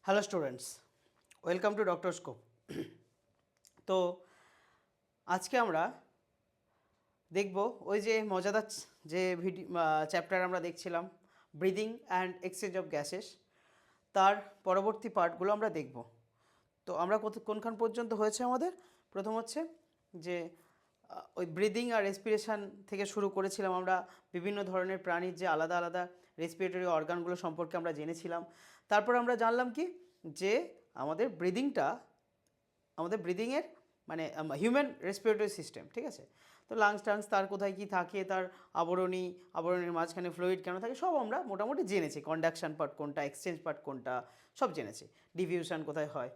Hello students, welcome to doctor scope. তো আজকে আমরা দেখব ওই যে মজাদার যে চ্যাপ্টার আমরা দেখছিলাম, breathing and exchange of gases, তার পরবর্তী পার্টগুলো আমরা দেখব। তো আমরা কোনখান পর্যন্ত হয়েছে আমাদের? প্রথম হচ্ছে যে ওই ব্রিদিং আর রেসপিরেশন থেকে শুরু করেছিলাম আমরা, বিভিন্ন ধরনের প্রাণীর যে আলাদা আলাদা রেসপিরেটরি অর্গানগুলো সম্পর্কে আমরা জেনেছিলাম। তারপর আমরা জানলাম কি, যে আমাদের ব্রিদিংয়ের মানে হিউম্যান রেসপিরেটরি সিস্টেম, ঠিক আছে? তো লাংস টাংস তার কোথায় কি থাকে, তার আবরণীর মাঝখানে ফ্লুইড কেন থাকে, সব আমরা মোটামুটি জেনেছি। কন্ডাকশন পার্ট কোনটা, এক্সচেঞ্জ পার্ট কোনটা, সব জেনেছি। ডিফিউশন কোথায় হয়।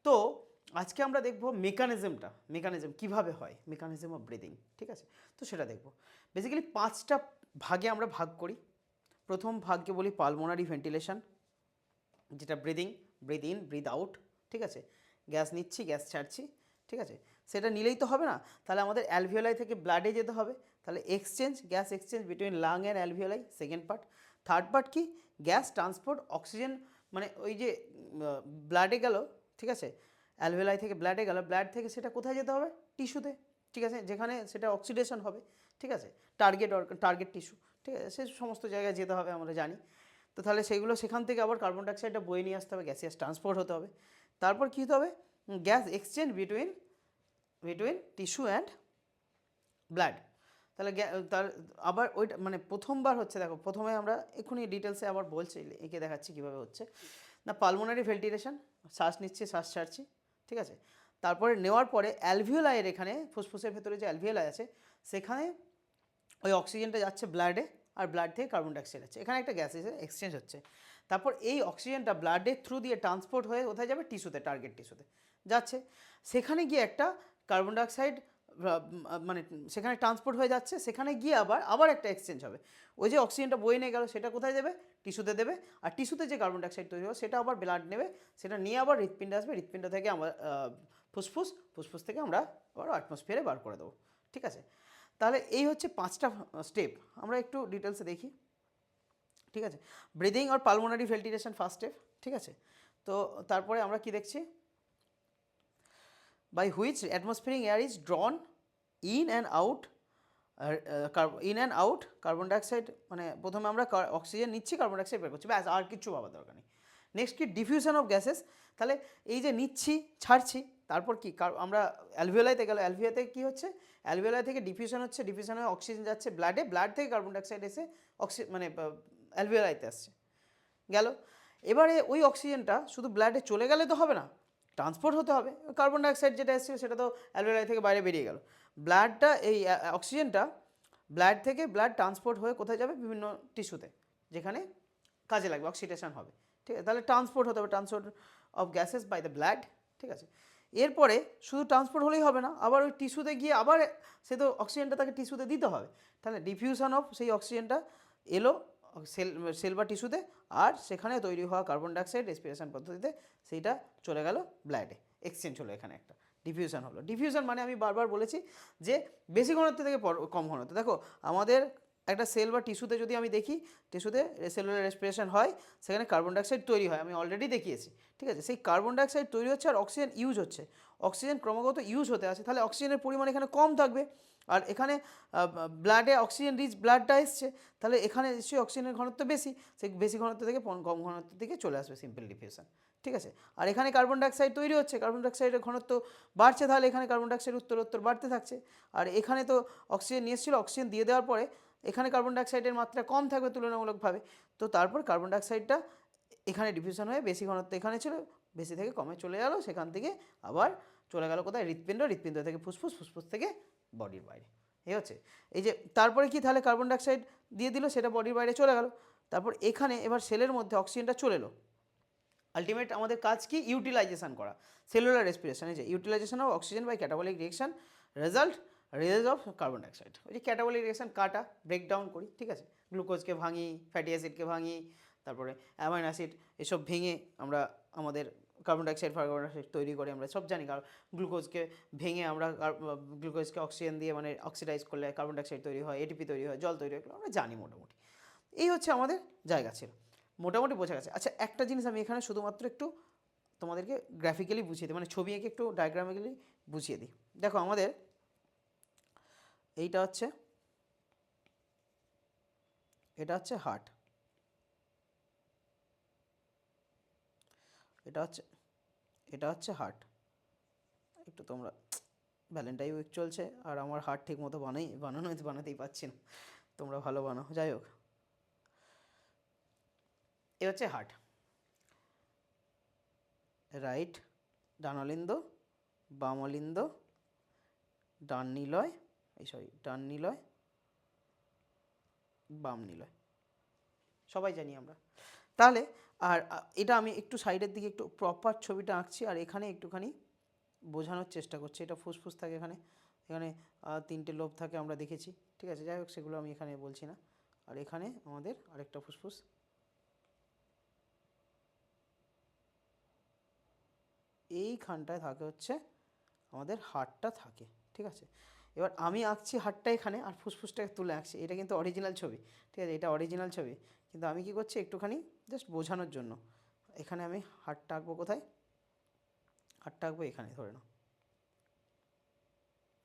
তো আজকে আমরা দেখব মেকানিজম কিভাবে হয়, মেকানিজম অফ ব্রিদিং, ঠিক আছে? তো সেটা দেখব। বেসিক্যালি 5টা ভাগে আমরা ভাগ করি। প্রথম ভাগকে বলি পালমোনারি ভেন্টিলেশন, যেটা ব্রিথ ইন ব্রিথ আউট, ঠিক আছে? গ্যাস নিচ্ছি, গ্যাস ছাড়ছি, ঠিক আছে? সেটা নিলেই তো হবে না, তাহলে আমাদের অ্যালভিওলাই থেকে ব্লাডে যেতে হবে। তাহলে gas exchange between lung and alveoli, second part. Third part কি? গ্যাস ট্রান্সপোর্ট অক্সিজেন, মানে ওই যে ব্লাডে গেল, ঠিক আছে? অ্যালভিওলাই থেকে ব্লাডে গেল, ব্লাড থেকে সেটা কোথায় যেতে হবে? টিস্যুতে, ঠিক আছে? যেখানে সেটা অক্সিডেশন হবে, ঠিক আছে? টার্গেট টিস্যু, ঠিক আছে? সে সমস্ত জায়গায় যেতে হবে, আমরা জানি। তো তাহলে সেগুলো সেখান থেকে আবার কার্বন ডাইঅক্সাইডটা বয়ে নিয়ে আসতে হবে, গ্যাসিয়াস ট্রান্সপোর্ট হতে হবে। তারপর কী হতে হবে? Gas exchange between tissue and blood. তাহলে তার আবার ওইটা মানে প্রথমবার হচ্ছে, দেখো প্রথমে আমরা এক্ষুনি ডিটেলসে আবার বলছি, এঁকে দেখাচ্ছি কীভাবে হচ্ছে না। পালমোনারি ভেন্টিলেশন, শ্বাস নিচ্ছি, শ্বাস ছাড়ছি, ঠিক আছে? তারপরে নেওয়ার পরে অ্যালভিওলাইয়ের এখানে ফুসফুসের ভেতরে যে অ্যালভিওলাই আছে, সেখানে ওই অক্সিজেনটা যাচ্ছে ব্লাডে, আর ব্লাড থেকে কার্বন ডাইঅক্সাইড আছে, এখানে একটা গ্যাস এক্সচেঞ্জ হচ্ছে। তারপর এই অক্সিজেনটা ব্লাডের থ্রু দিয়ে ট্রান্সপোর্ট হয়ে কোথায় যাবে? টিস্যুতে, টার্গেট টিস্যুতে যাচ্ছে। সেখানে গিয়ে একটা কার্বন ডাইঅক্সাইড মানে সেখানে ট্রান্সপোর্ট হয়ে যাচ্ছে, সেখানে গিয়ে আবার একটা এক্সচেঞ্জ হবে। ওই যে অক্সিজেনটা বয়ে নিয়ে গেল, সেটা কোথায় দেবে? টিস্যুতে দেবে। আর টিস্যুতে যে কার্বন ডাইঅক্সাইড তৈরি হবে, সেটা আবার ব্লাড নেবে, সেটা নিয়ে আবার হৃৎপিণ্ডে আসবে, হৃৎপিণ্ড থেকে আমরা ফুসফুস থেকে আমরা আবার অ্যাটমসফিয়ারে বার করে দেবো, ঠিক আছে? তাহলে এই হচ্ছে 5টা স্টেপ, আমরা একটু ডিটেলসে দেখি, ঠিক আছে? ব্রিদিং আর পালমোনারি ভেন্টিলেশন ফার্স্ট স্টেপ, ঠিক আছে? তো তারপরে আমরা কি দেখছি? By which atmospheric air is drawn in and out, carbon dioxide, মানে প্রথমে আমরা অক্সিজেন নিচ্ছি, কার্বন ডাইঅক্সাইড বের করছি, ব্যাস, আর কিছু ভাবার দরকার নেই। নেক্সট কি? Diffusion of gases. তাহলে এই যে নিচ্ছি, ছাড়ছি, তারপর কি? আমরা অ্যালভিওলাইতে গেল, অ্যালভিওলাইতে কী হচ্ছে? অ্যালভিওলাই থেকে ডিফিউশন হচ্ছে, ডিফিউশন হয়ে অক্সিজেন যাচ্ছে ব্লাডে, ব্লাড থেকে কার্বন ডাইঅক্সাইড এসে মানে অ্যালভিওলাইতে আসছে, গেল। এবারে ওই অক্সিজেনটা শুধু ব্লাডে চলে গেলে তো হবে না, ট্রান্সপোর্ট হতে হবে। কার্বন ডাইঅক্সাইড যেটা এসছে সেটা তো অ্যালভিওলাই থেকে বাইরে বেরিয়ে গেল। ব্লাডটা এই অক্সিজেনটা ব্লাড থেকে ট্রান্সপোর্ট হয়ে কোথায় যাবে? বিভিন্ন টিস্যুতে, যেখানে কাজে লাগবে, অক্সিডেশন হবে, ঠিক আছে? তাহলে ট্রান্সপোর্ট হতে হবে, transport of gases by the blood, ঠিক আছে? এরপরে শুধু ট্রান্সপোর্ট হলেই হবে না, আবার ওই টিস্যুতে গিয়ে আবার সে তো অক্সিজেনটা তাকে টিস্যুতে দিতে হবে। তাহলে ডিফিউশন অফ সেই অক্সিজেনটা এলো সেল বা টিস্যুতে, আর সেখানে তৈরি হওয়া কার্বন ডাইঅক্সাইড রেসপিরেশন পদ্ধতিতে সেইটা চলে গেল ব্লাডে, এক্সচেঞ্জ হলো, এখানে একটা ডিফিউশন হলো। ডিফিউশন মানে আমি বারবার বলেছি যে বেশি ঘনত্ব থেকে কম ঘনত্ব। দেখো আমাদের একটা সেল বা টিস্যুতে যদি আমি দেখি, টিস্যুতে সেলুলার রেসপিরেশন হয়, সেখানে কার্বন ডাইঅক্সাইড তৈরি হয়, আমি অলরেডি দেখিয়েছি, ঠিক আছে? সেই কার্বন ডাইঅক্সাইড তৈরি হচ্ছে আর অক্সিজেন ইউজ হচ্ছে, অক্সিজেন ক্রমাগত ইউজ হতে আছে, তাহলে অক্সিজেনের পরিমাণ এখানে কম থাকবে। আর এখানে ব্লাডে অক্সিজেন রিচ ব্লাডটা এসছে, তাহলে এখানে নিশ্চয়ই অক্সিজেনের ঘনত্ব বেশি, সেই বেশি ঘনত্ব থেকে কম ঘনত্বের দিকে চলে আসবে, সিম্পল ডিফিউশন, ঠিক আছে? আর এখানে কার্বন ডাইঅক্সাইড তৈরি হচ্ছে, কার্বন ডাইঅক্সাইডের ঘনত্ব বাড়ছে, তাহলে এখানে কার্বন ডাইঅক্সাইড উত্তর বাড়তে থাকছে। আর এখানে তো অক্সিজেন নিয়ে এসেছিলো, অক্সিজেন দিয়ে দেওয়ার পরে এখানে কার্বন ডাইঅক্সাইডের মাত্রা কম থাকবে তুলনামূলকভাবে, তো তারপর কার্বন ডাইঅক্সাইডটা এখানে ডিফিউশন হয়ে বেশি ঘনত্ব এখানে ছিল, বেশি থেকে কমে চলে গেল, সেখান থেকে আবার চলে গেল কোথায়? হৃৎপিণ্ড থেকে ফুসফুস থেকে বডির বাইরে। এই হচ্ছে এই যে, তারপরে কি? তাহলে কার্বন ডাইঅক্সাইড দিয়ে দিল, সেটা বডির বাইরে চলে গেল। তারপর এখানে এবার সেলের মধ্যে অক্সিজেনটা চলে এলো। আলটিমেট আমাদের কাজ কি? ইউটিলাইজেশন করা, সেলুলার রেসপিরেশন। এই যে utilization of oxygen by catabolic reaction, result release of carbon dioxide. ওই যে ক্যাটাবলিক রিয়েকশন কাটা, ব্রেকডাউন করি, ঠিক আছে? গ্লুকোজকে ভাঙি, ফ্যাটি অ্যাসিডকে ভাঙি, তারপরে অ্যামাইনো অ্যাসিড, এসব ভেঙে আমরা আমাদের কার্বন ডাইঅক্সাইড তৈরি করে, আমরা সব জানি। কারণ গ্লুকোজকে ভেঙে আমরা গ্লুকোজকে অক্সিজেন দিয়ে মানে অক্সিডাইজ করলে কার্বন ডাইঅক্সাইড তৈরি হয়, এটিপি তৈরি হয়, জল তৈরি হয়, আমরা জানি মোটামুটি। এই হচ্ছে আমাদের জায়গা ছিল, মোটামুটি বোঝা গেছে। আচ্ছা, একটা জিনিস আমি এখানে শুধুমাত্র একটু তোমাদেরকে গ্রাফিক্যালি বুঝিয়ে দিই, মানে ছবি এঁকে একটু ডায়াগ্রামিক্যালি বুঝিয়ে দিই। দেখো আমাদের এইটা হচ্ছে, এটা হচ্ছে হার্ট, এটা হচ্ছে হার্ট। একটু তোমরা, ভ্যালেন্টাইন উইক চলছে আর আমার হার্ট ঠিক মতো বানাতেই পারছি না, তোমরা ভালো বানাও। যাই হোক, এ হচ্ছে হার্ট, রাইট ডান অলিন্দ, বাম অলিন্দ, ডান নিলয়, ডান নিলয়, বাম নিলয়, সবাই জানি আমরা। তাহলে আর এটা আমি একটু সাইডের দিকে একটু প্রপার ছবিটা আঁকছি, আর এখানে একটুখানি বোঝানোর চেষ্টা করছি। এটা ফুসফুস থাকে এখানে, এখানে 3টে লোব থাকে আমরা দেখেছি, ঠিক আছে। যাই হোক, সেগুলো আমি এখানে বলছি না। আর এখানে আমাদের আরেকটা ফুসফুস, এইখানটায় থাকে হচ্ছে আমাদের হার্টটা থাকে, ঠিক আছে। এবার আমি আঁকছি হার্টটা এখানে, আর ফুসফুসটাকে তুলে আঁকছি। এটা কিন্তু অরিজিনাল ছবি, ঠিক আছে, এটা অরিজিনাল ছবি। কিন্তু আমি কি করছি, একটুখানি জাস্ট বোঝানোর জন্য এখানে আমি হার্টটা আঁকবো। কোথায় হার্টটা আঁকবো? এখানে ধরে নাও,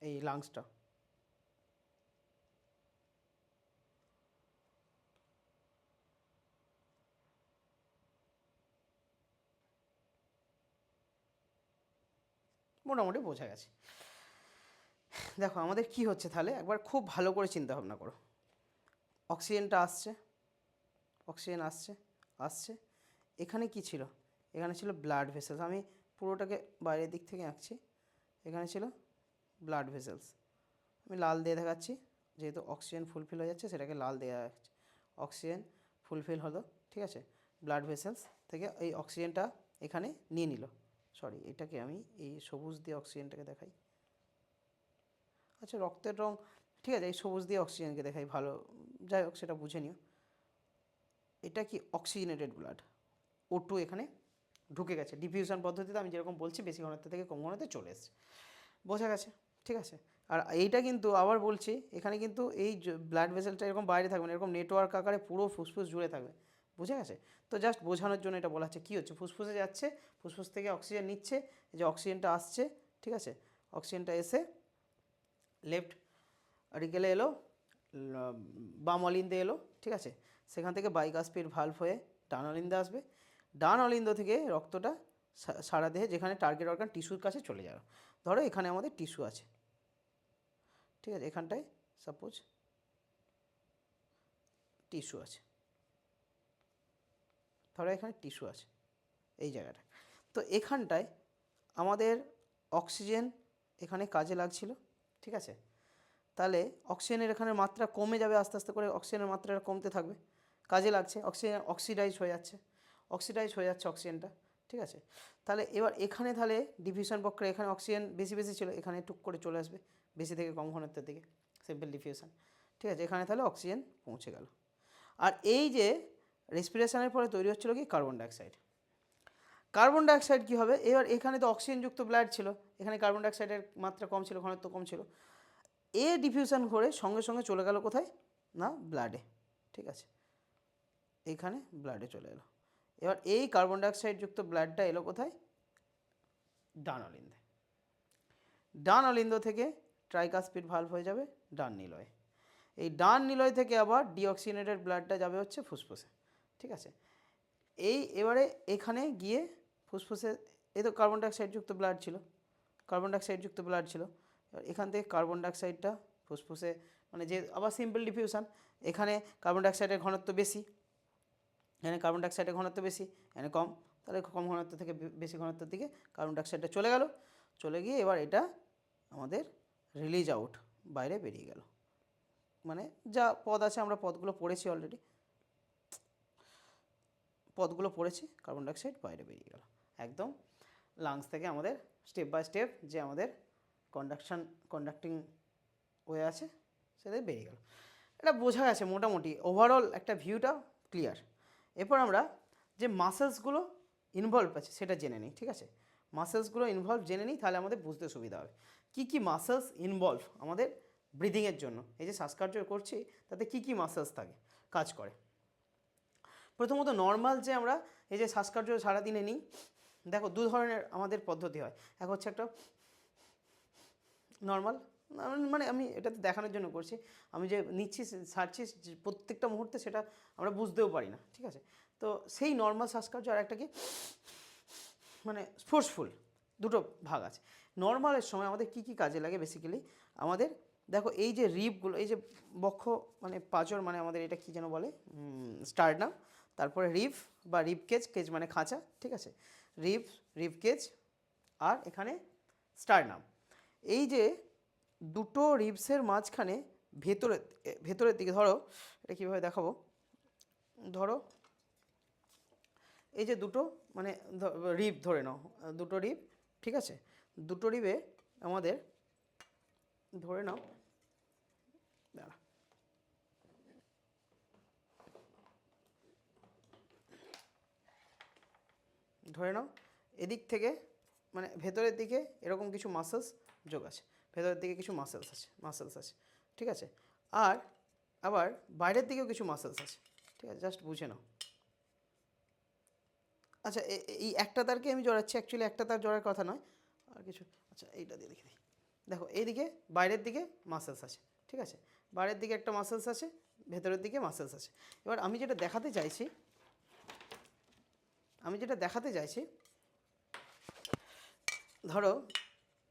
এই লাংসটা। মোটামুটি বোঝা গেছে। দেখো আমাদের কি হচ্ছে তাহলে, একবার খুব ভালো করে চিন্তা ভাবনা করো। অক্সিজেনটা আসছে, অক্সিজেন আসছে আসছে, এখানে কি ছিল? এখানে ছিল ব্লাড ভেসেলস। আমি পুরোটাকে বাইরের দিক থেকে আঁকছি। এখানে ছিল ব্লাড ভেসেলস, আমি লাল দিয়ে দেখাচ্ছি, যেহেতু অক্সিজেন ফুলফিল হয়ে যাচ্ছে সেটাকে লাল দিয়ে দেখাচ্ছি। অক্সিজেন ফুলফিল হলো, ঠিক আছে। ব্লাড ভেসেলস থেকে এই অক্সিজেনটা এখানে নিয়ে নিল। সরি, এটাকে আমি এই সবুজ দিয়ে অক্সিজেনটাকে দেখাই। আচ্ছা, রক্তের রং, ঠিক আছে, এই সবুজ দিয়ে অক্সিজেনকে দেখাই, ভালো। যাই হোক, সেটা বুঝে নিও। এটা কি অক্সিজেনেটেড ব্লাড, O2 এখানে ঢুকে গেছে। ডিফিউশন পদ্ধতিতে আমি যেরকম বলছি, বেশি ঘনত্ব থেকে কম ঘনত্বে চলে এসছে, বোঝা গেছে, ঠিক আছে। আর এইটা কিন্তু আবার বলছি, এখানে কিন্তু এই ব্লাড ভেসেলটা এরকম বাইরে থাকবে না, এরকম নেটওয়ার্ক আকারে পুরো ফুসফুস জুড়ে থাকবে, বুঝে গেছে। তো জাস্ট বোঝানোর জন্য এটা বলা হচ্ছে। কী হচ্ছে, ফুসফুসে যাচ্ছে, ফুসফুস থেকে অক্সিজেন নিচ্ছে, এই যে অক্সিজেনটা আসছে, ঠিক আছে, অক্সিজেনটা এসে লেফট আর্টিকেলে এলো, বাম অলিন্দে এলো, ঠিক আছে। সেখান থেকে বাইকাস্পিড ভালভ হয়ে ডান অলিন্দে আসবে। ডান অলিন্দ থেকে রক্তটা সারা দেহে যেখানে টার্গেট অর্গান টিস্যুর কাছে চলে যাবে। ধরো এখানে আমাদের টিস্যু আছে, ঠিক আছে, এখানটায় সাপোজ টিস্যু আছে, ধরো এখানে টিস্যু আছে এই জায়গাটা। তো এখানটায় আমাদের অক্সিজেন এখানে কাজে লাগছিল, ঠিক আছে। তাহলে অক্সিজেনের এখানে মাত্রা কমে যাবে, আস্তে আস্তে করে অক্সিজেনের মাত্রাটা কমতে থাকবে, কাজে লাগছে, অক্সিজেন অক্সিডাইজ হয়ে যাচ্ছে, অক্সিজেনটা, ঠিক আছে। তাহলে এবার এখানে তাহলে ডিফিউশন প্রক্রিয়া, এখানে অক্সিজেন বেশি বেশি ছিল, এখানে টুক করে চলে আসবে বেশি থেকে কম ঘনত্বের দিকে, সিম্পল ডিফিউশন, ঠিক আছে। এখানে তাহলে অক্সিজেন পৌঁছে গেল। আর এই যে রেসপিরেশনের পরে তৈরি হচ্ছিল কি, কার্বন ডাইঅক্সাইড। কার্বন ডাইঅক্সাইড কী হবে, এবার এখানে তো অক্সিজেনযুক্ত ব্লাড ছিল, এখানে কার্বন ডাইঅক্সাইডের মাত্রা কম ছিল, ঘনত্ব কম ছিল। এ ডিফিউশন করে সঙ্গে সঙ্গে চলে গেল কোথায় না, ব্লাডে, ঠিক আছে, এইখানে ব্লাডে চলে এলো। এবার এই কার্বন ডাইঅক্সাইড যুক্ত ব্লাডটা এলো কোথায়, ডান অলিন্দে। ডান অলিন্দ থেকে ট্রাইকাসপিড ভালভ হয়ে যাবে ডান নিলয়ে। এই ডান নিলয় থেকে আবার ডিঅক্সিজেনেটেড ব্লাডটা যাবে হচ্ছে ফুসফুসে, ঠিক আছে। এবারে এখানে গিয়ে ফুসফুসে, এই তো কার্বন ডাইঅক্সাইড যুক্ত ব্লাড ছিল, এখান থেকে কার্বন ডাইঅক্সাইডটা ফুসফুসে, মানে যে আবার সিম্পল ডিফিউশন, এখানে কার্বন ডাইঅক্সাইডের ঘনত্ব বেশি, এখানে কার্বন ডাইঅক্সাইডের ঘনত্ব বেশি, এখানে কম, তাহলে কম ঘনত্ব থেকে বেশি ঘনত্বের দিকে কার্বন ডাইঅক্সাইডটা চলে গেল, চলে গিয়ে এবার এটা আমাদের রিলিজ আউট, বাইরে বেরিয়ে গেল। মানে যা পদ আছে, আমরা পদগুলো পড়েছি অলরেডি, কার্বন ডাইঅক্সাইড বাইরে বেরিয়ে গেল একদম লাংস থেকে। আমাদের স্টেপ বাই স্টেপ যে আমাদের কন্ডাক্টিং ওয়ে আছে সেটা বেরিয়ে গেল। এটা বোঝা গেছে মোটামুটি, ওভারঅল একটা ভিউটা ক্লিয়ার। এরপর আমরা যে মাসেলসগুলো ইনভলভ আছে সেটা জেনে নিই, ঠিক আছে। মাসেলসগুলো ইনভলভ জেনে নিই, তাহলে আমাদের বুঝতে সুবিধা হবে কী কী মাসেলস ইনভলভ আমাদের ব্রিদিংয়ের জন্য। এই যে শ্বাসকার্য করছি তাতে কী কী মাসেলস থাকে, কাজ করে। প্রথমত নর্মাল যে আমরা এই যে শ্বাসকার্য সারাদিনে নিই, দেখো দু ধরনের আমাদের পদ্ধতি হয়, এক হচ্ছে একটা নর্মাল, মানে আমি এটা দেখানোর জন্য করছি, আমি যে নিচ্ছি ছাড়ছি প্রত্যেকটা মুহূর্তে সেটা আমরা বুঝতেও পারি না, ঠিক আছে। তো সেই নর্মাল শ্বাসকার্য আর একটা কি মানে ফোর্সফুল, দুটো ভাগ আছে। নর্মালের সময় আমাদের কি কি কাজে লাগে বেসিক্যালি আমাদের, দেখো এই যে রিবগুলো, এই যে বক্ষ মানে পাঁজর মানে আমাদের এটা কি যেন বলে, স্টার্নাম, তারপরে রিব বা রিব কেজ, কেজ মানে খাঁচা, ঠিক আছে, রিব কেজ, আর এখানে স্টার্নাম। এই যে দুটো রিবসের মাঝখানে ভেতরের দিকে, ধরো এটা কীভাবে দেখাবো, ধরো এই যে দুটো মানে রিব ধরে নাও, দুটো রিব, ঠিক আছে, দুটো রিবে আমাদের ধরে নাও, দাঁড়া, ধরে নাও এদিক থেকে মানে ভেতরের দিকে এরকম কিছু মাসেলস যোগ আছে, ভেতরের দিকে কিছু মাসেলস আছে, ঠিক আছে, আর আবার বাইরের দিকেও কিছু মাসেলস আছে, ঠিক আছে, জাস্ট বুঝে নাও। আচ্ছা এই একটা তারকে আমি জড়াচ্ছি, অ্যাকচুয়ালি একটা তার জড়ার কথা নয়, আর কিছু, আচ্ছা এইটা দিয়ে দেখে দিই, দেখো এইদিকে বাইরের দিকে মাসেলস আছে, ঠিক আছে, বাইরের দিকে একটা মাসেলস আছে, ভেতরের দিকে মাসেলস আছে। এবার আমি যেটা দেখাতে চাইছি, ধরো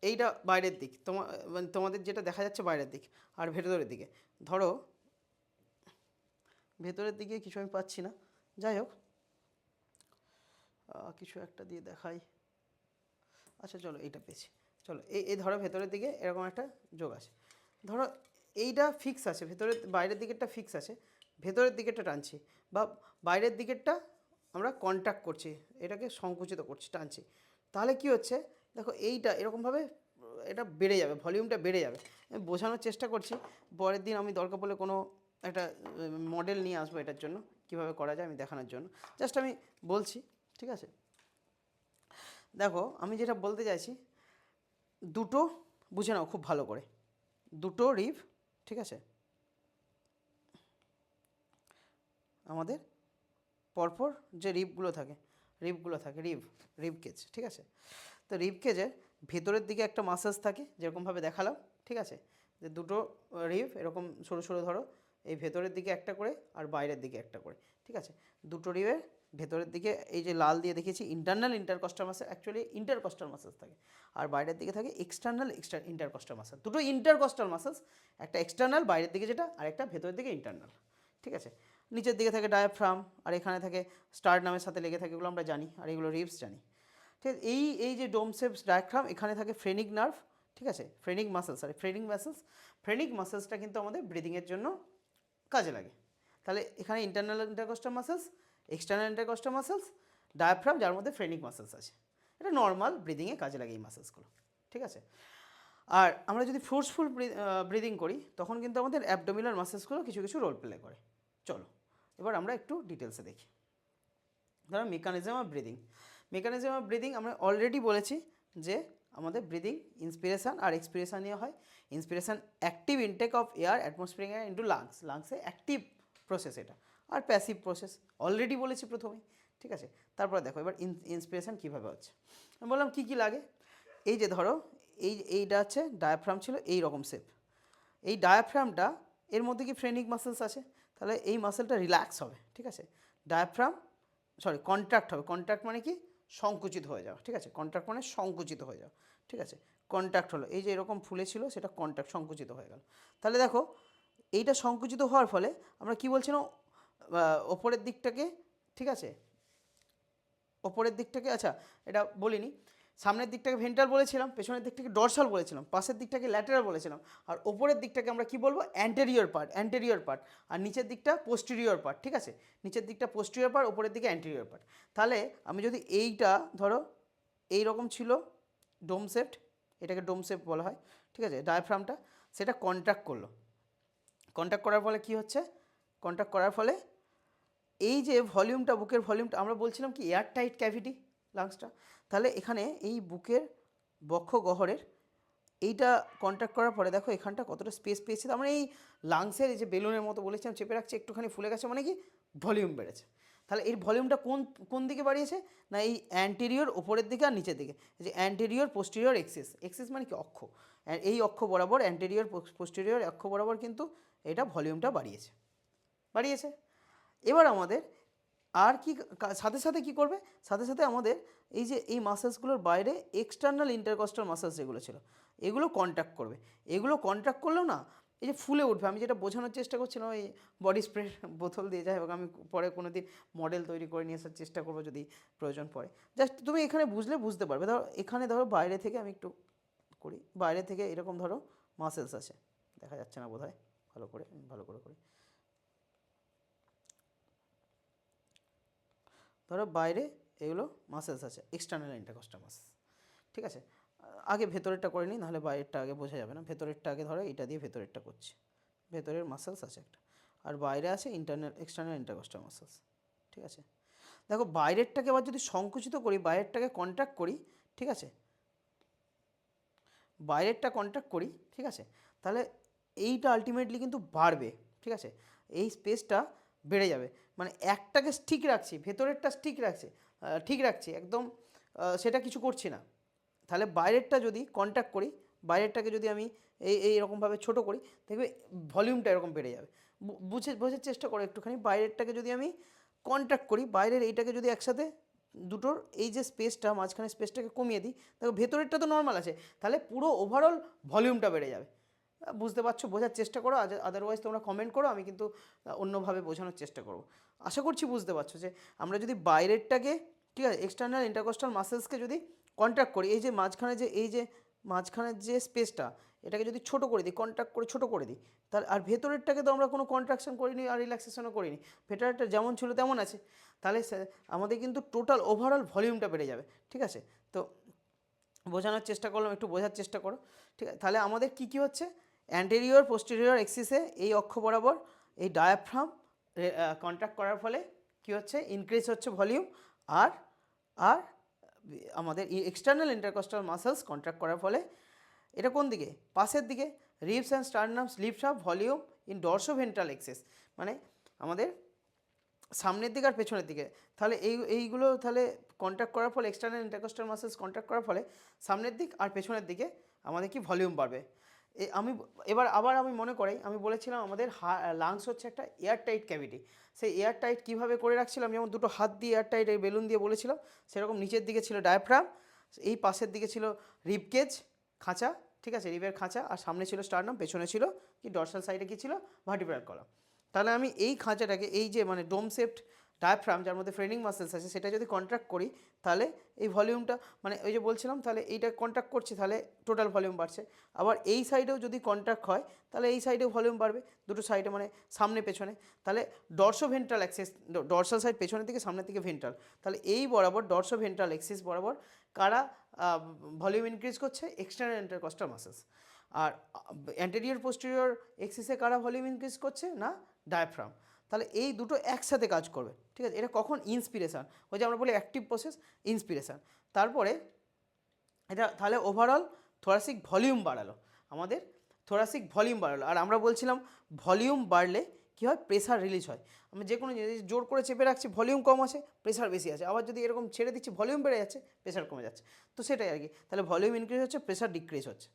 এইটা বাইরের দিক, মানে তোমাদের যেটা দেখা যাচ্ছে বাইরের দিক, আর ভেতরের দিকে, ধরো ভেতরের দিকে কিছু আমি পাচ্ছি না, যাই হোক কিছু একটা দিয়ে দেখাই, আচ্ছা চলো এইটা পেয়েছি, চলো এই ধরো ভেতরের দিকে এরকম একটা যোগ আছে, ধরো এইটা ফিক্স আছে, বাইরের দিকেরটা ফিক্স আছে, ভেতরের দিকেরটা টানছি, বা বাইরের দিকেরটা আমরা কন্ট্যাক্ট করছি, এটাকে সংকুচিত করছি, টানছি, তাহলে কি হচ্ছে, দেখো এইটা এরকমভাবে এটা বেড়ে যাবে, ভলিউমটা বেড়ে যাবে। আমি বোঝানোর চেষ্টা করছি, পরের দিন আমি দরকার পড়লে কোনো একটা মডেল নিয়ে আসবো এটার জন্য, কীভাবে করা যায় আমি দেখানোর জন্য, জাস্ট আমি বলছি, ঠিক আছে। দেখো আমি যেটা বলতে চাইছি, দুটো বুঝে নাও খুব ভালো করে, দুটো রিব, ঠিক আছে, আমাদের পরপর যে রিব কেজ, ঠিক আছে, তো রিব কেজের ভেতরের দিকে একটা মাসেলস থাকে যেরকমভাবে দেখালাম, ঠিক আছে, যে দুটো রিব এরকম সরু সরু ধরো, এই ভেতরের দিকে একটা করে আর বাইরের দিকে একটা করে, ঠিক আছে, দুটো রিবের ভেতরের দিকে এই যে লাল দিয়ে দেখিয়েছি intercostal muscle, actually intercostal muscles থাকে, আর বাইরের দিকে থাকে ইন্টারকস্টাল মাসেল, দুটো ইন্টারকস্টাল মাসেলস, একটা এক্সটার্নাল বাইরের দিকে যেটা, আর একটা ভেতরের দিকে ইন্টারনাল, ঠিক আছে, নিচের দিকে থাকে ডায়াফ্রাম, আর এখানে থাকে স্টার্নামের সাথে লেগে থাকে, এগুলো আমরা জানি, আর এগুলো রিবস জানি, ঠিক আছে। এই যে ডোমসেপস ডায়াফ্রাম, এখানে থাকে ফ্রেনিক নার্ভ, ঠিক আছে, ফ্রেনিক মাসেলসটা কিন্তু আমাদের ব্রিদিংয়ের জন্য কাজে লাগে। তাহলে এখানে internal intercostal muscles, external intercostal muscles, diaphragm যার মধ্যে ফ্রেনিক মাসেলস আছে, এটা নর্মাল ব্রিদিংয়ে কাজে লাগে এই মাসেলসগুলো, ঠিক আছে। আর আমরা যদি ফোর্সফুল ব্রিদিং করি তখন কিন্তু আমাদের অ্যাবডোমিনাল মাসেলসগুলো কিছু কিছু রোল প্লে করে। চলো এবার আমরা একটু ডিটেলসে দেখি। ধরো মেকানিজম অফ ব্রিদিং আমরা অলরেডি বলেছি যে আমাদের ব্রিদিং ইন্সপিরেশান আর এক্সপিরেশান নিয়ে হয়। Inspiration active intake of air, atmospheric air into লাংসে অ্যাক্টিভ প্রসেস এটা, আর প্যাসিভ প্রসেস অলরেডি বলেছি প্রথমেই, ঠিক আছে। তারপরে দেখো এবার ইন্সপিরেশান কীভাবে হচ্ছে, আমি বললাম কী কী লাগে। এই যে ধরো এইটা হচ্ছে ডায়াফ্রাম, ছিল এই রকম শেপ, এই ডায়াফ্রামটা এর মধ্যে কি ফ্রেনিক মাসেলস আছে, তাহলে এই মাসেলটা রিল্যাক্স হবে, ঠিক আছে, কন্ট্রাক্ট হবে, কন্ট্রাক্ট মানে কি সংকুচিত হয়ে যাওয়া, ঠিক আছে, কন্ট্রাক্ট মানে সংকুচিত হয়ে যাওয়া, ঠিক আছে, কন্ট্রাক্ট হলো, এই যে এরকম ফুলে ছিল সেটা কন্ট্রাক্ট, সংকুচিত হয়ে গেল। তাহলে দেখো এইটা সংকুচিত হওয়ার ফলে আমরা কি বলছিলাম, ওপরের দিকটাকে, ঠিক আছে, আচ্ছা এটা বলিনি, সামনের দিকটাকে ভেন্ট্রাল বলেছিলাম, পেছনের দিকটাকে ডরসাল বলেছিলাম, পাশের দিকটাকে ল্যাটেরাল বলেছিলাম, আর ওপরের দিকটাকে আমরা কি বলবো, অ্যান্টেরিয়র পার্ট, আর নিচের দিকটা পোস্টেরিয়র পার্ট, ঠিক আছে, নিচের দিকটা পোস্টেরিয়র পার্ট, ওপরের দিকে অ্যান্টেরিয়র পার্ট। তাহলে আমি যদি এইটা ধরো এই রকম ছিল ডোমসেপ্ট, এটাকে ডোমসেপ্ট বলা হয়, ঠিক আছে, ডায়াফ্রামটা সেটা কন্ট্রাক্ট করলো, কন্ট্রাক্ট করার ফলে কি হচ্ছে, কন্ট্রাক্ট করার ফলে এই যে ভলিউমটা, বুকের ভলিউমটা, আমরা বলছিলাম কি এয়ার টাইট ক্যাভিটি লাংসটা, তাহলে এখানে এই বুকের বক্ষ গহ্বরের এইটা কন্ট্যাক্ট করার পরে দেখো এখানটা কতটা স্পেস পেয়েছে, তার মানে এই লাংসের এই যে বেলুনের মতো বলেছিলাম চেপে রাখছে, একটুখানি ফুলে গেছে, মানে কি ভলিউম বেড়েছে। তাহলে এর ভলিউমটা কোন কোন দিকে বাড়িয়েছে, না এই অ্যান্টেরিয়র ওপরের দিকে আর নিচের দিকে, যে অ্যান্টেরিয়র পোস্টেরিয়র এক্সিস, এক্সিস মানে কি অক্ষ, এই অক্ষ বরাবর অ্যান্টেরিয়র পোস্টেরিয়র অক্ষ বরাবর কিন্তু এটা ভলিউমটা বাড়িয়েছে, বাড়িয়েছে। এবার আমাদের আর কি সাথে সাথে কি করবে, সাথে সাথে আমাদের এই যে এই মাসেলসগুলোর বাইরে এক্সটার্নাল ইন্টারকস্টাল মাসেলস যেগুলো ছিল এগুলো কন্ট্যাক্ট করবে, এগুলো কন্ট্যাক্ট করলেও না এই যে ফুলে উঠবে। আমি যেটা বোঝানোর চেষ্টা করছিলাম ওই বডি স্প্রে বোতল দিয়ে, যাই হোক আমি পরে কোনো দিন মডেল তৈরি করে নিয়ে আসার চেষ্টা করবো যদি প্রয়োজন পড়ে। জাস্ট তুমি এখানে বুঝলে বুঝতে পারবে। ধরো এখানে ধরো বাইরে থেকে আমি একটু করি, বাইরে থেকে এরকম ধরো মাসেলস আছে, দেখা যাচ্ছে না বোধহয়, ভালো করে ভালো করে করি। ধরো বাইরে এগুলো মাসেলস আছে, এক্সটার্নাল ইন্টারকস্টাল মাসেলস, ঠিক আছে। আগে ভেতরেরটা করে নিই, নাহলে বাইরেরটা আগে বোঝা যাবে না। ভেতরেরটা আগে ধরো এটা দিয়ে ভেতরেরটা করছি, ভেতরের মাসেলস আছে একটা, আর বাইরে আছে এক্সটার্নাল ইন্টারকস্টাল মাসেলস, ঠিক আছে। দেখো বাইরেরটাকে আবার যদি সংকুচিত করি, বাইরেরটাকে কন্ট্রাক্ট করি, ঠিক আছে, বাইরেরটা কন্ট্রাক্ট করি, ঠিক আছে, তাহলে এইটা আলটিমেটলি কিন্তু বাড়বে, ঠিক আছে, এই স্পেসটা বেড়ে যাবে। মানে একটাকে ঠিক রাখছি, ভেতরেরটা ঠিক রাখছি একদম, সেটা কিছু করছি না। তাহলে বাইরেরটা যদি কন্ট্যাক্ট করি, বাইরেরটাকে যদি আমি এইরকমভাবে ছোটো করি, দেখবে ভলিউমটা এরকম বেড়ে যাবে। বোঝার চেষ্টা করো একটুখানি। বাইরেরটাকে যদি আমি কন্ট্যাক্ট করি, বাইরের এইটাকে যদি একসাথে দুটোর এই যে স্পেসটা মাঝখানে স্পেসটাকে কমিয়ে দিই, দেখো ভেতরেরটা তো নর্মাল আছে, তাহলে পুরো ওভারঅল ভলিউমটা বেড়ে যাবে। বুঝতে পারছো? বোঝার চেষ্টা করো, আদারওয়াইজ তোমরা কমেন্ট করো, আমি কিন্তু অন্যভাবে বোঝানোর চেষ্টা করব। আশা করছি বুঝতে পারছো যে আমরা যদি বাইরেরটাকে, ঠিক আছে, এক্সটার্নাল ইন্টারকস্টাল মাসেলসকে যদি কন্ট্রাক্ট করি, এই যে মাঝখানের যে স্পেসটা, এটাকে যদি ছোটো করে দিই, কন্ট্রাক্ট করে ছোটো করে দিই, তার আর ভেতরেরটাকে তো আমরা কোনো কন্ট্রাকশন করিনি আর রিল্যাক্সেশনও করিনি, ভেতরেরটা যেমন ছিল তেমন আছে, তাহলে আমাদের কিন্তু টোটাল ওভারঅল ভলিউমটা বেড়ে যাবে, ঠিক আছে। তো বোঝানোর চেষ্টা করলাম, একটু বোঝার চেষ্টা করো, ঠিক আছে। তাহলে আমাদের কি হচ্ছে, অ্যান্টেরিয়র পোস্টেরিয়র এক্সিসে এই অক্ষ বরাবর এই ডায়াফ্রাম কন্ট্রাক্ট করার ফলে কি হচ্ছে, ইনক্রিজ হচ্ছে ভলিউম, আর আর আমাদের এক্সটার্নাল ইন্টারকস্টাল মাসেলস কন্ট্রাক্ট করার ফলে এটা কোন দিকে, পাশের দিকে, ribs and sternums lift up volume in dorsoventral axis, মানে আমাদের সামনের দিকে আর পেছনের দিকে। তাহলে এইগুলো তাহলে কন্ট্যাক্ট করার ফলে, এক্সটার্নাল ইন্টারকস্টাল মাসেলস কন্ট্যাক্ট করার ফলে সামনের দিক আর পেছনের দিকে আমাদের কি ভলিউম বাড়বে। আবার আমি মনে করি, আমি বলেছিলাম আমাদের লাংস হচ্ছে একটা এয়ার টাইট ক্যাভিটি। সেই এয়ার টাইট কীভাবে করে রাখছিলাম, যেমন দুটো হাত দিয়ে এয়ার টাইট এই বেলুন দিয়ে বলেছিলাম, সেরকম নিচের দিকে ছিল ডায়াফ্রাম, এই পাশের দিকে ছিল রিব কেজ খাঁচা, ঠিক আছে, রিবের খাঁচা, আর সামনে ছিল স্টার্নাম, পেছনে ছিল কি ডরসাল সাইডে কি ছিল, ভার্টিব্রাল কলাম। তাহলে আমি এই খাঁচাটাকে, এই যে মানে ডোম শেপড ডায়াফ্রাম যার মধ্যে ফ্রেনিং মাসেলস আছে, সেটা যদি কন্ট্রাক্ট করি, তাহলে এই ভলিউমটা, মানে ওই যে বলছিলাম, তাহলে এইটা কন্ট্রাক্ট করছি, তাহলে টোটাল ভলিউম বাড়ছে। আবার এই সাইডেও যদি কন্ট্রাক্ট হয়, তাহলে এই সাইডেও ভলিউম বাড়বে, দুটো সাইডে মানে সামনে পেছনে। তাহলে ডরসোভেন্ট্রাল অ্যাক্সিস, ডরসাল সাইড পেছনের দিকে, সামনের দিকে ভেন্ট্রাল, তাহলে এই বরাবর ডরসোভেন্ট্রাল অ্যাক্সিস বরাবর কারা ভলিউম ইনক্রিজ করছে, এক্সটার্নাল ইন্টারকস্টাল মাসেলস। আর অ্যান্টেরিয়র পোস্টেরিয়র এক্সিসে কারা ভলিউম ইনক্রিজ করছে, না ডায়াফ্রাম। তাহলে এই দুটো একসাথে কাজ করবে, ঠিক আছে। এটা কখন, ইন্সপিরেশান, ওই যে আমরা বলি অ্যাক্টিভ প্রসেস, ইন্সপিরেশান। তারপরে এটা তাহলে ওভারঅল থোরাসিক ভলিউম বাড়ালো, আমাদের থোরাসিক ভলিউম বাড়ালো। আর আমরা বলছিলাম ভলিউম বাড়লে কী হয়, প্রেসার রিলিজ হয়। আমি যে কোনো জিনিস জোর করে চেপে রাখছি, ভলিউম কম আছে, প্রেসার বেশি আছে, আবার যদি এরকম ছেড়ে দিচ্ছি, ভলিউম বেড়ে যাচ্ছে, প্রেসার কমে যাচ্ছে। তো সেটাই আর কি। তাহলে ভলিউম ইনক্রিজ হচ্ছে, প্রেসার ডিক্রিজ হচ্ছে,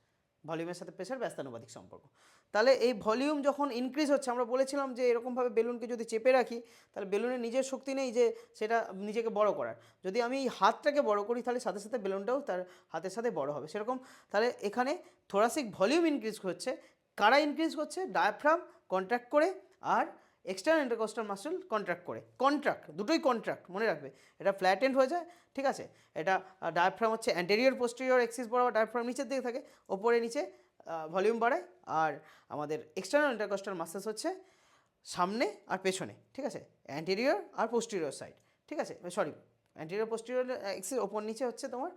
ভলিউমের সাথে প্রেসার ব্যস্তানুপাতিক সম্পর্ক। তাহলে এই ভলিউম যখন ইনক্রিজ হচ্ছে, আমরা বলেছিলাম যে এরকমভাবে বেলুনকে যদি চেপে রাখি, তাহলে বেলুনের নিজের শক্তি নেই যে সেটা নিজেকে বড় করার। যদি আমি এই হাতটাকে বড় করি, তাহলে সাথে সাথে বেলুনটাও তার হাতের সাথে বড় হবে। সেরকম তাহলে এখানে থোরাসিক ভলিউম ইনক্রিজ হচ্ছে, কারা ইনক্রিজ করছে, ডায়াফ্রাম কন্ট্রাক্ট করে আর এক্সটার্নাল ইন্টারকস্টাল মাসল কন্ট্রাক্ট করে। কন্ট্রাক্ট, দুটোই কন্ট্রাক্ট, মনে রাখবে। এটা ফ্ল্যাটেন্ড হয়ে যায়, ঠিক আছে। এটা ডায়াফ্রাম হচ্ছে অ্যান্টেরিয়র পোস্টেরিয়র এক্সিস বরাবর, ডায়াফ্রাম নিচের দিকে থাকে, ওপরে নিচে ভলিউম বাড়ায়। আর আমাদের এক্সটার্নাল ইন্টারকস্টাল মাসেলস হচ্ছে সামনে আর পেছনে, ঠিক আছে, অ্যান্টেরিয়র আর পোস্টেরিয়র সাইড, ঠিক আছে, সরি, অ্যান্টেরিয়র পোস্টেরিয়র এক্সিস ওপর নিচে হচ্ছে তোমার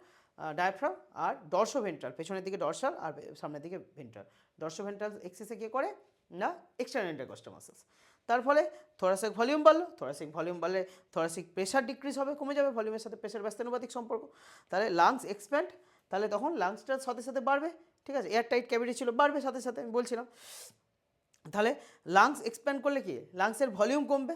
ডায়াফ্রাম, আর ডরসোভেন্ট্রাল পেছনের দিকে ডরসাল, আর সামনের দিকে ভেন্ট্রাল। ডরসোভেন্ট্রাল এক্সিসে কী করে না, এক্সটার্নাল ইন্টারকস্টাল মাসেলস। তার ফলে থোরাসিক ভলিউম বাড়লো, থোরাসিক ভলিউম বাড়লে থোরাসিক প্রেশার ডিক্রিজ হবে, কমে যাবে, ভলিউমের সাথে প্রেশার ব্যস্তানুপাতিক সম্পর্ক। তাহলে লাংস এক্সপ্যান্ড, তাহলে তখন লাংসটার সাথে সাথে বাড়বে, ঠিক আছে, এয়ার টাইট ক্যাভিটি ছিল, বাড়বে সাথে সাথে, আমি বলছিলাম। তাহলে লাংস এক্সপ্যান্ড করলে কি, লাংসের ভলিউম কমবে,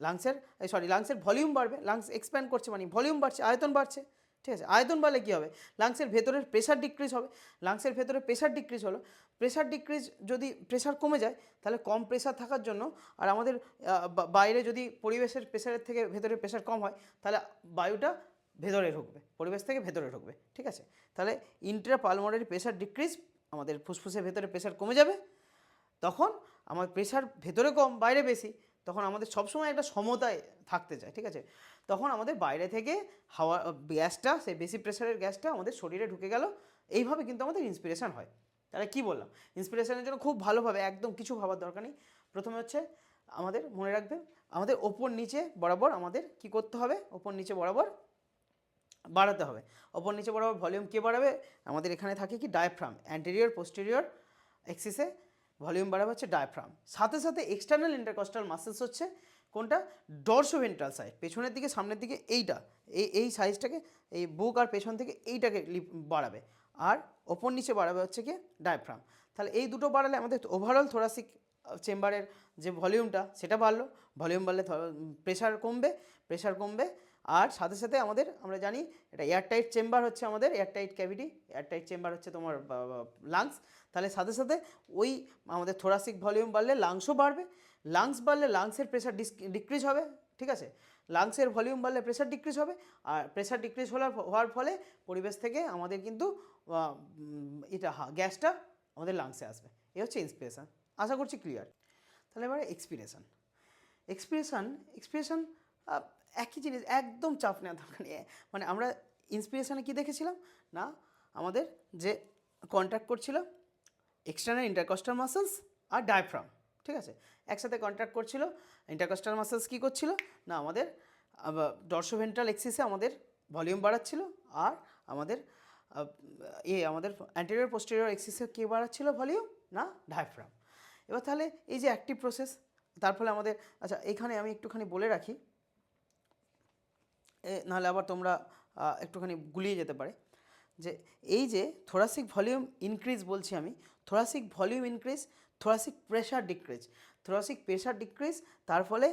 লাংসের ভলিউম বাড়বে, লাংস এক্সপ্যান্ড করছে মানে ভলিউম বাড়ছে, আয়তন বাড়ছে, ঠিক আছে। আয়তন বাড়লে কী হবে, লাংসের ভেতরের প্রেশার ডিক্রিজ হবে, লাংসের ভেতরে প্রেশার ডিক্রিজ হলো, প্রেশার ডিক্রিজ যদি প্রেশার কমে যায় তাহলে কম প্রেশার থাকার জন্য আর আমাদের বাইরে যদি পরিবেশের প্রেশারের থেকে ভেতরের প্রেশার কম হয় তাহলে বায়ুটা ভেতরে ঢুকবে, পরিবেশ থেকে ভেতরে ঢুকবে, ঠিক আছে। তাহলে ইন্ট্রাপালমোনারি প্রেশার ডিক্রিজ, আমাদের ফুসফুসের ভেতরে প্রেশার কমে যাবে, তখন আমার প্রেশার ভেতরে কম বাইরে বেশি, তখন আমাদের সবসময় একটা সমতায় থাকতে চায়, ঠিক আছে। তখন আমাদের বাইরে থেকে হাওয়া গ্যাসটা, সেই বেশি প্রেশারের গ্যাসটা আমাদের শরীরে ঢুকে গেল, এইভাবে কিন্তু আমাদের ইন্সপিরেশন হয়। তাহলে কি বললাম, ইন্সপিরেশনের জন্য খুব ভালোভাবে একদম কিছু ভাবার দরকার নেই। প্রথমে হচ্ছে আমাদের মনে রাখবেন, আমাদের ওপর নিচে বরাবর আমাদের কি করতে হবে, ওপর নিচে বরাবর বাড়াতে হবে। ওপর নিচে বরাবর ভলিউম কে বাড়াবে, আমাদের এখানে থাকে কি ডায়াফ্রাম, অ্যান্টেরিয়র পোস্টেরিয়র এক্সিসে ভলিউম বাড়াবে হচ্ছে ডায়াফ্রাম। সাথে সাথে এক্সটার্নাল ইন্টারকস্টাল মাসেলস হচ্ছে কোনটা, ডরসোভেন্ট্রাল সাইড, পেছনের দিকে সামনের দিকে এইটা, এই সাইজটাকে, এই বুক আর পেছন থেকে এইটাকে বাড়াবে, আর ওপর নিচে বাড়াবে হচ্ছে কি ডায়াফ্রাম। তাহলে এই দুটো বাড়ালে আমাদের ওভারঅল থোরাসিক চেম্বারের যে ভলিউমটা সেটা বাড়লো, ভলিউম বাড়লে প্রেশার কমবে, আর সাথে সাথে আমরা জানি এটা এয়ারটাইট চেম্বার হচ্ছে আমাদের, এয়ারটাইট ক্যাভিটি, এয়ারটাইট চেম্বার হচ্ছে তোমার লাংস। তাহলে সাথে সাথে ওই আমাদের থোরাসিক ভলিউম বাড়লে লাংসও বাড়বে, লাংস বাড়লে লাংসের প্রেশার ডিক্রিজ হবে, ঠিক আছে। লাংসের ভলিউম বাড়লে প্রেশার ডিক্রিজ হবে, আর প্রেশার ডিক্রিজ হওয়ার ফলে পরিবেশ থেকে আমাদের কিন্তু গ্যাসটা আমাদের লাংসে আসবে। এই হচ্ছে ইন্সপিরেশন, আশা করছি ক্লিয়ার। তাহলে এবারে এক্সপিরেশন একই জিনিস, একদম চাপ নেওয়া দরকার নেই। মানে আমরা ইন্সপিরেশনে কি দেখেছিলাম না, আমাদের যে কন্ট্যাক্ট করছিল এক্সটার্নাল ইন্টারকস্টাল মাসেলস আর ডায়াফ্রাম, ঠিক আছে, একসাথে কন্ট্যাক্ট করছিল। ইন্টারকস্টাল মাসেলস কী করছিল না, আমাদের ডরসোভেন্ট্রাল এক্সিসে আমাদের ভলিউম বাড়াচ্ছিল, আর আমাদের আমাদের অ্যান্টেরিয়র পোস্টেরিয়র এক্সিসে কে বাড়াচ্ছিল ভলিউম না, ডায়াফ্রাম। এবার তাহলে এই যে অ্যাক্টিভ প্রসেস, তার ফলে আমাদের, আচ্ছা এখানে আমি একটুখানি বলে রাখি, নাহলে আবার তোমরা একটুখানি গুলিয়ে যেতে পারে, যে এই যে থোরাসিক ভলিউম ইনক্রিজ বলছি আমি, thoracic volume increase, thoracic pressure decrease, তার ফলে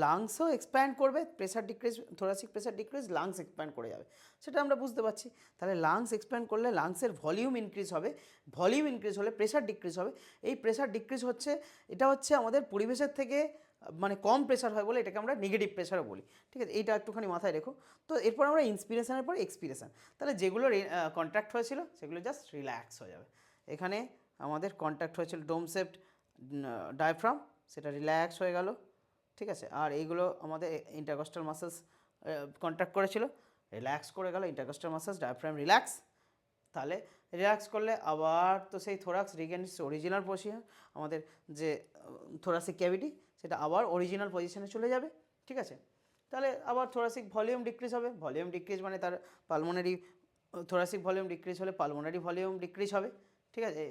লাংসও এক্সপ্যান্ড করবে, thoracic pressure decrease, lungs expand করে যাবে, সেটা আমরা বুঝতে পারছি। তাহলে লাংস এক্সপ্যান্ড করলে লাংসের ভলিউম ইনক্রিজ হবে, ভলিউম ইনক্রিজ হলে প্রেশার ডিক্রিজ হবে। এই প্রেশার ডিক্রিজ হচ্ছে, এটা হচ্ছে আমাদের পরিবেশের থেকে মানে কম প্রেশার হয় বলে এটাকে আমরা নেগেটিভ প্রেশারও বলি, ঠিক আছে। এইটা একটুখানি মাথায় রেখো। তো এরপর আমরা ইন্সপিরেশনের পর এক্সপিরেশন, তাহলে যেগুলো কন্ট্রাক্ট হয়েছিল সেগুলো জাস্ট রিল্যাক্স হয়ে যাবে। এখানে আমাদের কন্ট্যাক্ট হয়েছিল ডোমসেপ্ট ডায়াফ্রাম, সেটা রিল্যাক্স হয়ে গেল, ঠিক আছে। আর এইগুলো আমাদের ইন্টারকস্টাল মাসেলস কন্ট্যাক্ট করেছিল, রিল্যাক্স করে গেল ইন্টারকস্টাল মাসেলস, ডায়াফ্রাম রিল্যাক্স। তাহলে রিল্যাক্স করলে আবার তো সেই থোরাক্স রিগেন অরিজিনাল পজিশন, আমাদের যে থোরাসিক ক্যাভিটি সেটা আবার অরিজিনাল পজিশনে চলে যাবে, ঠিক আছে। তাহলে আবার থোরাসিক ভলিউম ডিক্রিজ হবে, ভলিউম ডিক্রিজ মানে তার পালমোনারি, থোরাসিক ভলিউম ডিক্রিজ হলে পালমোনারি ভলিউম ডিক্রিজ হবে, ঠিক আছে।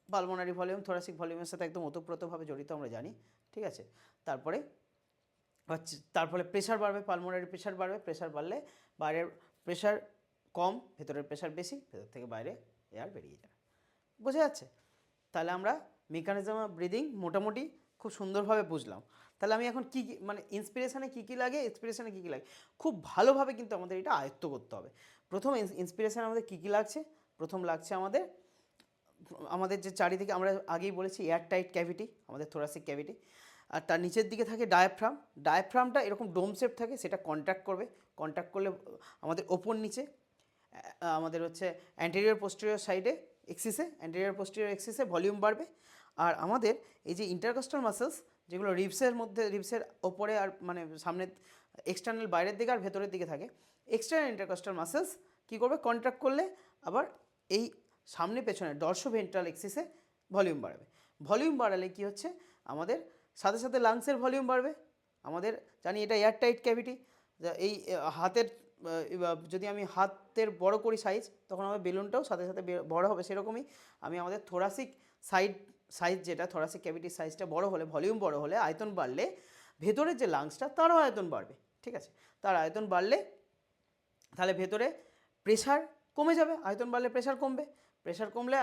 পালমোনারি ভলিউম থোরাসিক ভলিউমের সাথে একদম ওতপ্রোতভাবে জড়িত, আমরা জানি, ঠিক আছে। তারপরে প্রেশার বাড়বে, পালমোনারি প্রেশার বাড়বে, প্রেশার বাড়লে বাইরের প্রেশার কম, ভেতরের প্রেশার বেশি, ভেতর থেকে বাইরে এয়ার বেরিয়ে যাবে, বোঝা যাচ্ছে। তাহলে আমরা মেকানিজম অফ ব্রিদিং মোটামুটি খুব সুন্দরভাবে বুঝলাম। তাহলে আমি এখন কী মানে ইন্সপিরেশনে কী কী লাগে, এক্সপিরেশনে কী কী লাগে, খুব ভালোভাবে কিন্তু আমাদের এটা আয়ত্ত করতে হবে। প্রথম ইন্সপিরেশনে আমাদের কী কী লাগছে, প্রথম লাগছে আমাদের যে চারিদিকে, আমরা আগেই বলেছি এয়ারটাইট ক্যাভিটি, আমাদের থোরাসিক ক্যাভিটি, আর তার নিচের দিকে থাকে ডায়াফ্রামটা এরকম ডোম শেপ থাকে, সেটা কন্ট্যাক্ট করলে আমাদের ওপর নিচে আমাদের হচ্ছে অ্যান্টেরিয়র পোস্টেরিয়র সাইডে এক্সিসে ভলিউম বাড়বে। আর আমাদের এই যে ইন্টারকস্টাল মাসেলস যেগুলো রিবসের ওপরে আর মানে সামনে এক্সটার্নাল বাইরের দিকে আর ভেতরের দিকে থাকে, এক্সটার্নাল ইন্টারকস্টাল মাসেলস কী করবে, কন্ট্রাক্ট করলে আবার এই সামনে পেছনে ডরসোভেন্ট্রাল এক্সিসে ভলিউম বাড়াবে। ভলিউম বাড়ালে কি হচ্ছে, আমাদের সাথে সাথে লাংসের ভলিউম বাড়বে। আমাদের জানি এটা এয়ারটাইট ক্যাভিটি, এই হাতের যদি আমি হাতের বড় করি সাইজ, তখন আমার বেলুনটাও সাথে সাথে বড় হবে, সেরকমই আমি আমাদের থোরাসিক সাইজ যেটা থোরাসিক ক্যাভিটির সাইজটা বড় হলে, ভলিউম বড় হলে, আয়তন বাড়লে ভেতরের যে লাংসটা তারও আয়তন বাড়বে, ঠিক আছে। তার আয়তন বাড়লে তাহলে ভেতরে প্রেশার কমে যাবে, আয়তন বাড়লে প্রেশার কমলে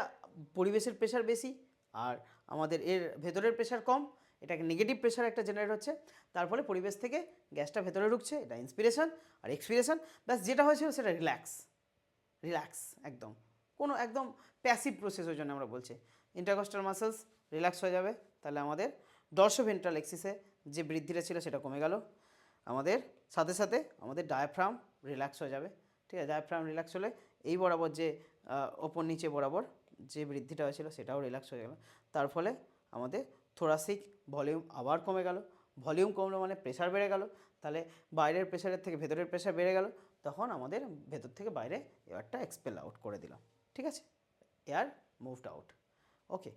পরিবেশের প্রেশার বেশি আর আমাদের এর ভেতরের প্রেশার কম, এটাকে নেগেটিভ প্রেশার একটা জেনারেট হচ্ছে, তার ফলে পরিবেশ থেকে গ্যাসটা ভেতরে ঢুকছে, এটা ইন্সপিরেশন। আর এক্সপিরেশন, ব্যাস যেটা হয়েছিল সেটা রিল্যাক্স, রিল্যাক্স একদম, কোনো একদম প্যাসিভ প্রসেস, ওই জন্য আমরা বলছি ইন্টারকস্টাল মাসেলস রিল্যাক্স হয়ে যাবে, তাহলে আমাদের ডর্সোভেন্ট্রাল এক্সিসে যে বৃদ্ধিটা ছিল সেটা কমে গেল, আমাদের সাথে সাথে আমাদের ডায়াফ্রাম রিল্যাক্স হয়ে যাবে। ঠিক আছে, ডায়াফ্রাম রিল্যাক্স হলে এই বরাবর যে ওপর নিচে বরাবর যে বৃদ্ধিটা হয়েছিল সেটাও রিল্যাক্স হয়ে গেল, তার ফলে আমাদের থোরাসিক ভলিউম আবার কমে গেল। ভলিউম কমলো মানে প্রেশার বেড়ে গেল, তাহলে বাইরের প্রেশারের থেকে ভেতরের প্রেশার বেড়ে গেল, তখন আমাদের ভেতর থেকে বাইরে এয়ারটা এক্সপেল আউট করে দিলাম। ঠিক আছে, এয়ার মুভড আউট। ওকে,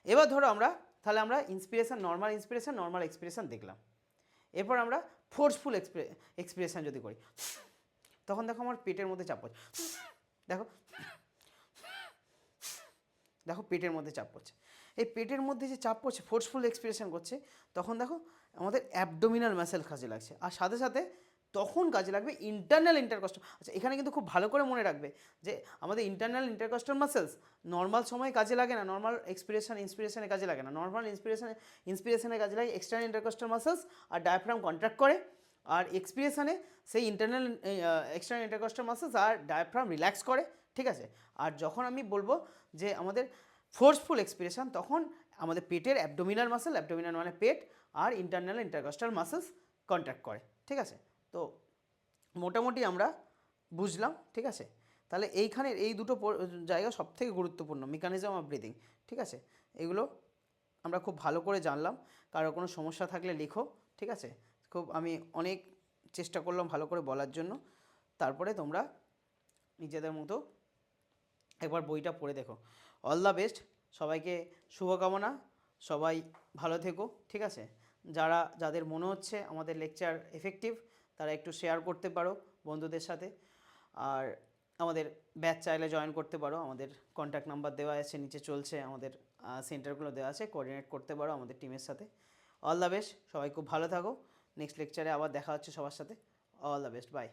এবার ধরো আমরা তাহলে আমরা ইন্সপিরেশন, নর্মাল এক্সপিরেশন দেখলাম। এরপর আমরা ফোর্সফুল এক্সপিরেশন যদি করি, তখন দেখো আমার পেটের মধ্যে চাপ পড়ছে, দেখো দেখো পেটের মধ্যে চাপ পড়ছে। এই পেটের মধ্যে যে চাপ পড়ছে, ফোর্সফুল এক্সপিরেশন করছে, তখন দেখো আমাদের অ্যাবডোমিনাল মাসেল কাজে লাগছে, আর সাথে সাথে তখন কাজে লাগবে ইন্টারনাল ইন্টারকস্টাল। আচ্ছা, এখানে কিন্তু খুব ভালো করে মনে রাখবে যে আমাদের ইন্টারনাল ইন্টারকস্টাল মাসেলস নর্মাল সময় কাজে লাগে না, নর্মাল ইন্সপিরেশনে কাজে লাগে না, নর্মাল ইন্সপিরেশনে কাজে লাগে এক্সটার্নাল ইন্টারকস্টাল মাসেলস, আর ডায়াফ্রাম কন্ট্রাক্ট করে, আর এক্সপিরেশনে সেই ইন্টারনাল এক্সটার্নাল ইন্টারকস্টাল মাসেলস আর ডায়াফ্রাম রিল্যাক্স করে। ঠিক আছে, আর যখন আমি বলবো যে আমাদের ফোর্সফুল এক্সপিরেশন, তখন আমাদের পেটের অ্যাবডোমিনাল মানে পেট, আর ইন্টারনাল ইন্টারকস্টাল মাসেলস কন্ট্রাক্ট করে। ঠিক আছে, তো মোটামুটি আমরা বুঝলাম। ঠিক আছে, তাহলে এইখানের এই দুটো জায়গা সবথেকে গুরুত্বপূর্ণ, মেকানিজম অফ ব্রিদিং। ঠিক আছে, এগুলো আমরা খুব ভালো করে জানলাম। কারো কোনো সমস্যা থাকলে লিখো। ঠিক আছে, খুব আমি অনেক চেষ্টা করলাম ভালো করে বলার জন্য, তারপরে তোমরা নিজেদের মতো একবার বইটা পড়ে দেখো। অল দ্য বেস্ট, সবাইকে শুভকামনা, সবাই ভালো থেকো। ঠিক আছে, যাদের মনে হচ্ছে আমাদের লেকচার এফেক্টিভ, তারা একটু শেয়ার করতে পারো বন্ধুদের সাথে, আর আমাদের ব্যাচ চাইলে জয়েন করতে পারো, আমাদের কন্ট্যাক্ট নাম্বার দেওয়া আছে নিচে, চলছে আমাদের সেন্টারগুলো দেওয়া আছে, কোঅর্ডিনেট করতে পারো আমাদের টিমের সাথে। অল দ্য বেস্ট, সবাই খুব ভালো থাকো। নেক্সট লেকচারে আবার দেখা হচ্ছে সবার সাথে। All the best, by.